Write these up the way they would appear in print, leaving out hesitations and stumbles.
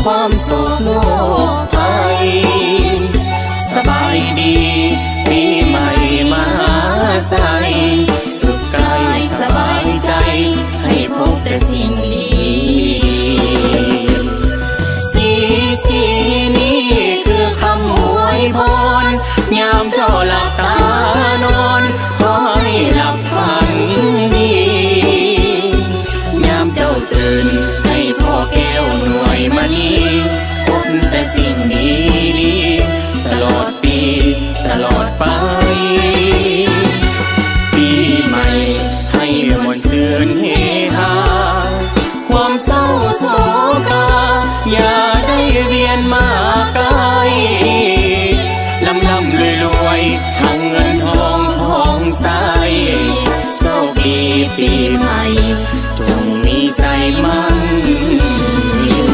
ความสุขโลกไทยสบายดีปีใหม่มาใส่สุขกายสบายใจให้พบแต่สิ่งดีสีนี้คือคำอวยพรยามเจ้าหลับตานอนขอให้หลับฝันดียามเจ้าตื่นให้พ่อแก้วหน่วยมณีพบแต่สิ่งดีตลอดปีตลอดไปปีใหม่ให้มวลซื่นเฮฮาความเศร้าโศกาอย่าได้เวียนมาไกลลำรวยทั้งเงินทองของใสโชคดีปีใหม่จงมีใจมั่นยืน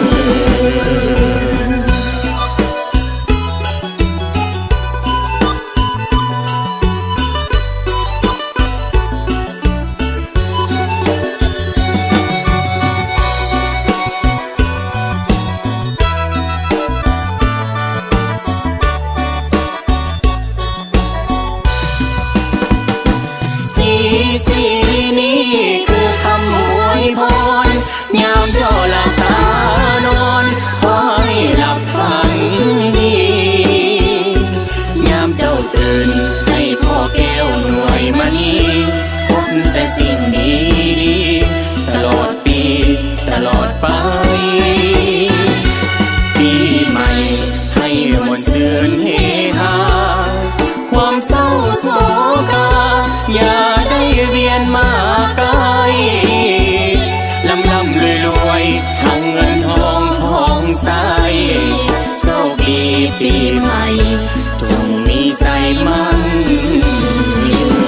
สีนี้คือคำอวยพรยามเจ้าหลับตานอนขอให้หลับฝันดียามเจ้าตื่นให้พ่อแก้วหน่วยมณีพบแต่สิ่งดีตลอดปีตลอดไปปีใหม่ให้มวลซื่นเฮฮาความเศร้าโศกาอย่าได้เวียนมาไกลลำรวยทั้งเงินทองของใสโชคดีปีใหม่จงมีใจมั่นยืน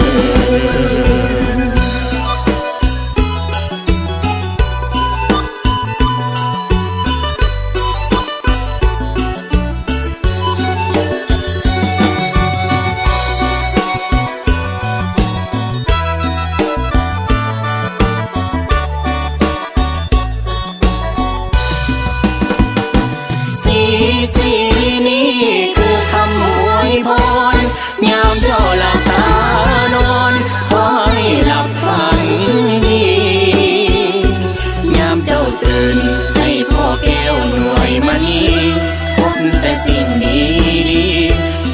สีนี้คือคำอวยพรยามเจ้าหลับตานอนขอให้หลับฝันดียามเจ้าตื่นให้พ่อแก้วหน่วยมณีพบแต่สิ่งดี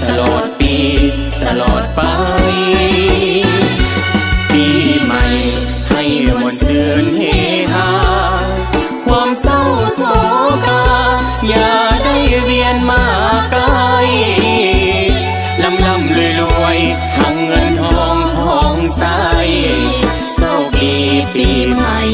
ตลอดปีตลอดไปปีใหม่ให้มวลซื่นเฮฮาความเศร้าโศกาอย่าได้เวียนมาไกลลำรวยทั้งเงินทองของใสโชคดีปีใหม่